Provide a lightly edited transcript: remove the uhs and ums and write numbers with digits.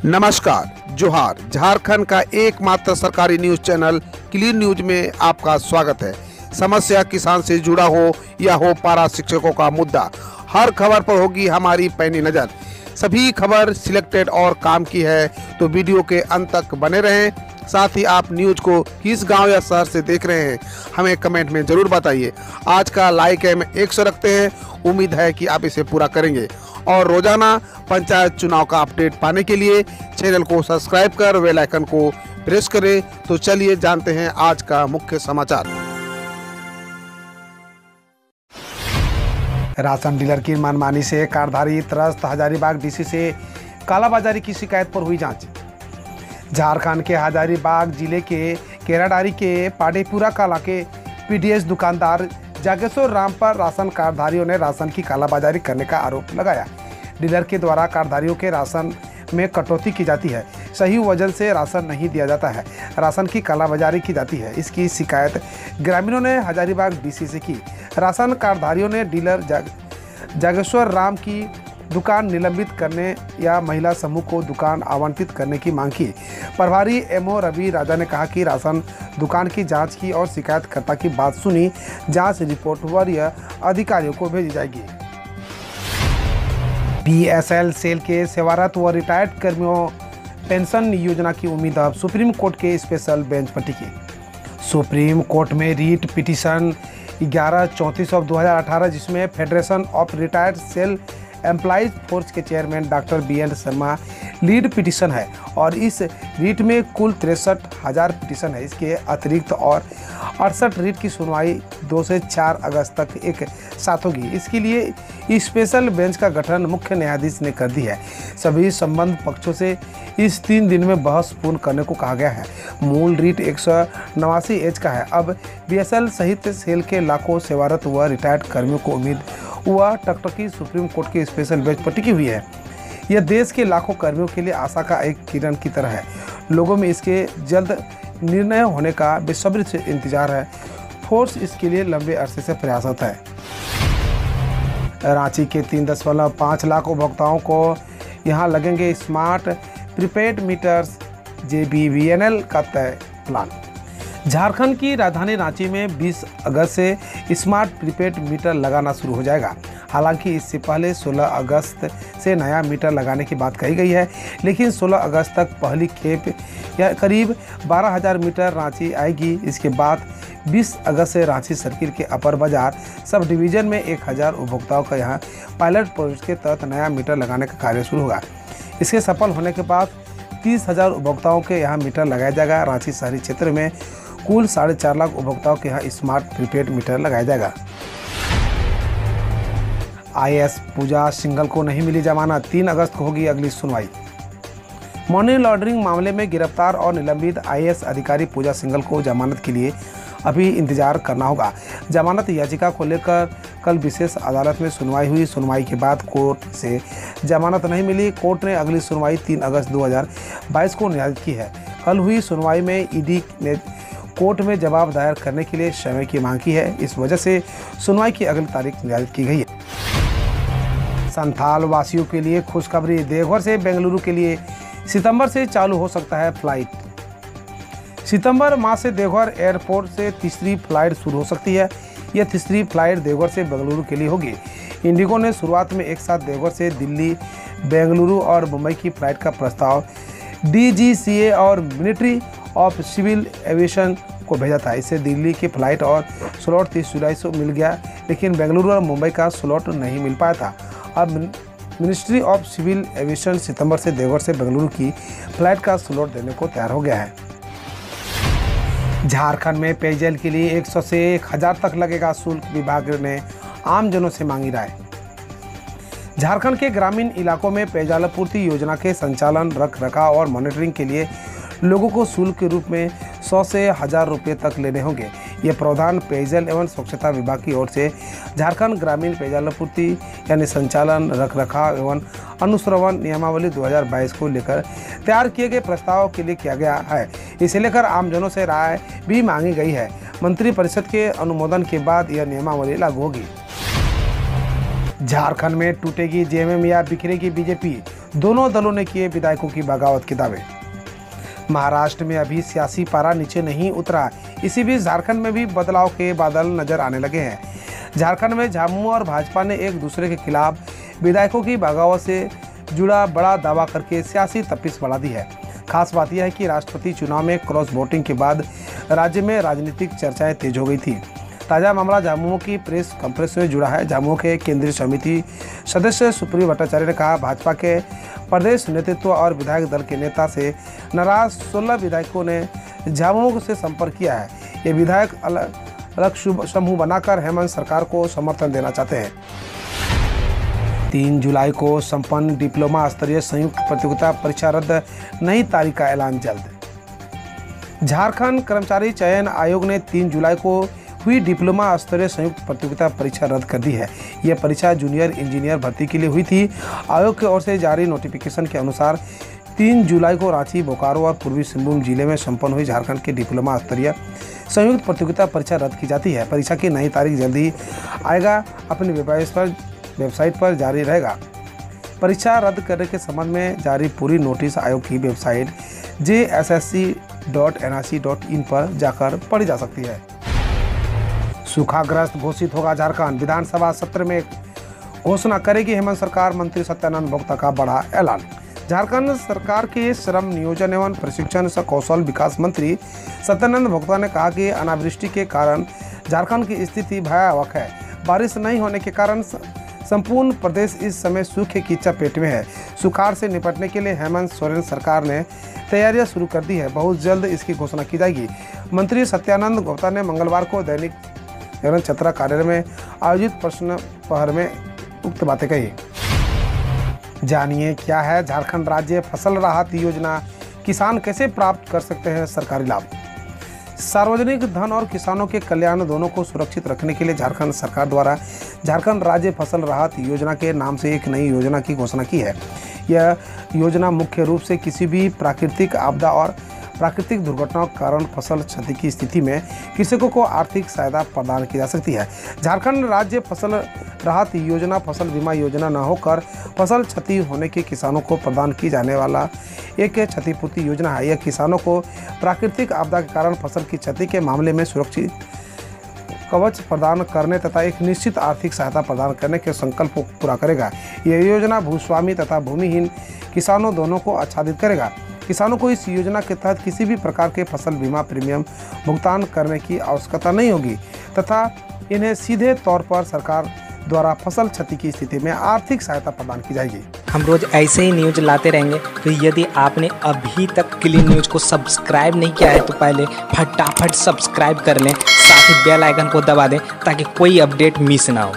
नमस्कार, जोहार। झारखंड का एकमात्र सरकारी न्यूज चैनल क्लीन न्यूज में आपका स्वागत है। समस्या किसान से जुड़ा हो या हो पारा शिक्षकों का मुद्दा, हर खबर पर होगी हमारी पैनी नज़र। सभी खबर सिलेक्टेड और काम की है, तो वीडियो के अंत तक बने रहें। साथ ही आप न्यूज को किस गांव या शहर से देख रहे हैं, हमें कमेंट में ज़रूर बताइए। आज का लाइक है 100 रखते हैं, उम्मीद है कि आप इसे पूरा करेंगे। और रोजाना पंचायत चुनाव का अपडेट पाने के लिए चैनल को सब्सक्राइब कर बेल आइकन को प्रेस करें। तो चलिए जानते हैं आज का मुख्य समाचार। राशन डीलर की मनमानी से कारधारी त्रस्त, हजारीबाग डीसी से कालाबाजारी की शिकायत पर हुई जांच। झारखंड के हजारीबाग जिले के केराडारी के पाडेपुरा कला के पीडीएस दुकानदार जागेश्वर राम पर राशन कार्डधारियों ने राशन की कालाबाजारी करने का आरोप लगाया। डीलर के द्वारा कार्डधारियों के राशन में कटौती की जाती है, सही वजन से राशन नहीं दिया जाता है, राशन की कालाबाजारी की जाती है। इसकी शिकायत ग्रामीणों ने हजारीबाग डीसी से की। राशन कार्डधारियों ने डीलर जागेश्वर राम की दुकान निलंबित करने या महिला समूह को दुकान आवंटित करने की मांग की। प्रभारी एमओ रवि राजा ने कहा कि राशन दुकान की जांच की और शिकायतकर्ता की बात सुनी। जांच रिपोर्ट वरीय अधिकारियों को भेजी जाएगी। बीएसएल सेल के सेवारत व रिटायर्ड कर्मियों पेंशन योजना की उम्मीद अब सुप्रीम कोर्ट के स्पेशल बेंच पर टिकी। सुप्रीम कोर्ट में रीट पिटीशन 1134/2018, जिसमें federation of retired SAIL employees force के chairman doctor BN Sharma lead petition है और इस रीट में कुल 63,000 पिटीशन है। इसके अतिरिक्त और 68 रीट की सुनवाई 2 से 4 अगस्त तक एक साथ होगी। इसके लिए स्पेशल बेंच का गठन मुख्य न्यायाधीश ने कर दी है। सभी संबंध पक्षों से इस 3 दिन में बहस पूर्ण करने को कहा गया है। मूल रीट 189 एज का है। अब BSL सहित सेल के लाखों सेवारत व रिटायर्ड कर्मियों को उम्मीद वह टकटकी सुप्रीम कोर्ट के स्पेशल बेंच पर टिकी हुई है। यह देश के लाखों कर्मियों के लिए आशा का एक किरण की तरह है। लोगों में इसके जल्द निर्णय होने का बेसब्री से इंतजार है। फोर्स इसके लिए लंबे अरसे से प्रयासरत है। रांची के 3.5 लाख उपभोक्ताओं को यहां लगेंगे स्मार्ट प्रीपेड मीटर्स, JBVNL का तय प्लान। झारखंड की राजधानी रांची में 20 अगस्त से स्मार्ट प्रीपेड मीटर लगाना शुरू हो जाएगा। हालांकि इससे पहले 16 अगस्त से नया मीटर लगाने की बात कही गई है, लेकिन 16 अगस्त तक पहली खेप या करीब 12,000 मीटर रांची आएगी। इसके बाद 20 अगस्त से रांची सर्किल के अपर बाजार सब डिवीजन में 1,000 उपभोक्ताओं का यहां पायलट प्रोजेक्ट के तहत नया मीटर लगाने का कार्य शुरू होगा। इसके सफल होने के बाद 30,000 उपभोक्ताओं के यहाँ मीटर लगाया जाएगा। रांची शहरी क्षेत्र में कुल 4.5 लाख उपभोक्ताओं के यहाँ स्मार्ट प्रीपेड मीटर लगाया जाएगा। IAS पूजा सिंघल को नहीं मिली जमानत, 3 अगस्त को होगी अगली सुनवाई। मनी लॉन्ड्रिंग मामले में गिरफ्तार और निलंबित IAS अधिकारी पूजा सिंघल को जमानत के लिए अभी इंतजार करना होगा। जमानत याचिका को लेकर कल विशेष अदालत में सुनवाई हुई। सुनवाई के बाद कोर्ट से जमानत नहीं मिली। कोर्ट ने अगली सुनवाई 3 अगस्त 2022 को निर्धारित की है। कल हुई सुनवाई में ED ने कोर्ट में जवाब दायर करने के लिए समय की मांग की है। इस वजह से सुनवाई की अगली तारीख निर्धारित की गई है। संथाल वासियों के लिए खुशखबरी, देवघर से बेंगलुरु के लिए सितंबर से चालू हो सकता है फ्लाइट। सितंबर माह से देवघर एयरपोर्ट से तीसरी फ्लाइट शुरू हो सकती है। यह तीसरी फ्लाइट देवघर से बेंगलुरु के लिए होगी। इंडिगो ने शुरुआत में एक साथ देवघर से दिल्ली, बेंगलुरु और मुंबई की फ्लाइट का प्रस्ताव DGCA और मिलिट्री ऑफ सिविल एविएशन को भेजा था। इससे दिल्ली की फ्लाइट और स्लॉट 30 जुलाई से मिल गया, लेकिन बेंगलुरु और मुंबई का स्लॉट नहीं मिल पाया था। अब मिनिस्ट्री ऑफ सिविल एविएशन सितंबर से देवघर से बेंगलुरु की फ्लाइट का स्लॉट देने को तैयार हो गया है। झारखंड में पेयजल के लिए 100 से 1000 तक लगेगा शुल्क, विभाग ने आमजनों से मांगी राय। झारखंड के ग्रामीण इलाकों में पेयजलापूर्ति योजना के संचालन, रख रखाव और मॉनिटरिंग के लिए लोगों को शुल्क के रूप में 100 से 1000 रुपये तक लेने होंगे। ये प्रावधान पेयजल एवं स्वच्छता विभाग की ओर से झारखंड ग्रामीण पेयजलापूर्ति यानी संचालन, रख रखाव एवं अनुश्रवण नियमावली 2022 को लेकर तैयार किए गए प्रस्ताव के लिए किया गया है। इसे लेकर आमजनों से राय भी मांगी गई है। मंत्रिपरिषद के अनुमोदन के बाद यह नियमावली लागू होगी। झारखंड में टूटेगी JMM या बिखरेगी BJP, दोनों दलों ने किए विधायकों की बगावत के दावे। महाराष्ट्र में अभी सियासी पारा नीचे नहीं उतरा, इसी बीच झारखंड में भी बदलाव के बादल नजर आने लगे हैं। झारखंड में झामुमो और भाजपा ने एक दूसरे के खिलाफ विधायकों की बगावत से जुड़ा बड़ा दावा करके सियासी तपिश बढ़ा दी है। खास बात यह है कि राष्ट्रपति चुनाव में क्रॉस वोटिंग के बाद राज्य में राजनीतिक चर्चाएं तेज हो गई थी। ताजा मामला झामुमो की प्रेस कॉन्फ्रेंस से जुड़ा है। झामुमो के केंद्रीय समिति सदस्य सुप्रियो भट्टाचार्य ने कहा, भाजपा के प्रदेश नेतृत्व और विधायक दल के नेता से नाराज 16 विधायकों ने झामुमो से संपर्क किया है। ये विधायक अलग समूह बनाकर हेमंत सरकार को समर्थन देना चाहते हैं। 3 जुलाई को संपन्न डिप्लोमा स्तरीय संयुक्त प्रतियोगिता परीक्षा रद्द, नई तारीख का ऐलान जल्द। झारखंड कर्मचारी चयन आयोग ने 3 जुलाई को हुई डिप्लोमा स्तरीय संयुक्त प्रतियोगिता परीक्षा रद्द कर दी है। यह परीक्षा जूनियर इंजीनियर भर्ती के लिए हुई थी। आयोग की ओर से जारी नोटिफिकेशन के अनुसार 3 जुलाई को रांची, बोकारो और पूर्वी सिंहभूम जिले में संपन्न हुई झारखंड के डिप्लोमा स्तरीय संयुक्त प्रतियोगिता परीक्षा रद्द की जाती है। परीक्षा की नई तारीख जल्द ही आएगा, अपनी वेबसाइट पर जारी रहेगा। परीक्षा रद्द करने के संबंध में जारी पूरी नोटिस आयोग की वेबसाइट jssc.nic.in पर जाकर पढ़ी जा सकती है। सूखाग्रस्त घोषित होगा झारखंड, विधानसभा सत्र में घोषणा करेगी हेमंत सरकार, मंत्री सत्यानंद भोक्ता का बड़ा ऐलान। झारखंड सरकार के श्रम नियोजन एवं प्रशिक्षण कौशल विकास मंत्री सत्यानंद भोक्ता ने कहा कि अनावृष्टि के कारण झारखंड की स्थिति भयावह है। बारिश नहीं होने के कारण संपूर्ण प्रदेश इस समय सूखे की चपेट में है। सुखाड़ से निपटने के लिए हेमंत सोरेन सरकार ने तैयारियां शुरू कर दी है। बहुत जल्द इसकी घोषणा की जाएगी। मंत्री सत्यानंद भोक्ता ने मंगलवार को दैनिक जागरण चतरा कार्यालय में आयोजित प्रश्न प्रहर में उक्त बातें कही। जानिए क्या है झारखंड राज्य फसल राहत योजना, किसान कैसे प्राप्त कर सकते हैं सरकारी लाभ। सार्वजनिक धन और किसानों के कल्याण दोनों को सुरक्षित रखने के लिए झारखंड सरकार द्वारा झारखंड राज्य फसल राहत योजना के नाम से एक नई योजना की घोषणा की है। यह योजना मुख्य रूप से किसी भी प्राकृतिक आपदा और प्राकृतिक दुर्घटनाओं के कारण फसल क्षति की स्थिति में कृषकों को आर्थिक सहायता प्रदान की जा सकती है। झारखंड राज्य फसल राहत योजना फसल बीमा योजना न होकर फसल क्षति होने के किसानों को प्रदान की जाने वाला एक क्षतिपूर्ति योजना है। यह किसानों को प्राकृतिक आपदा के कारण फसल की क्षति के मामले में सुरक्षित कवच प्रदान करने तथा एक निश्चित आर्थिक सहायता प्रदान करने के संकल्प को पूरा करेगा। यह योजना भूस्वामी तथा भूमिहीन किसानों दोनों को आच्छादित करेगा। किसानों को इस योजना के तहत किसी भी प्रकार के फसल बीमा प्रीमियम भुगतान करने की आवश्यकता नहीं होगी तथा इन्हें सीधे तौर पर सरकार द्वारा फसल क्षति की स्थिति में आर्थिक सहायता प्रदान की जाएगी। हम रोज ऐसे ही न्यूज लाते रहेंगे, तो यदि आपने अभी तक क्लीन न्यूज को सब्सक्राइब नहीं किया है तो पहले फटाफट सब्सक्राइब कर लें, साथ ही बेल आइकन को दबा दें ताकि कोई अपडेट मिस ना हो।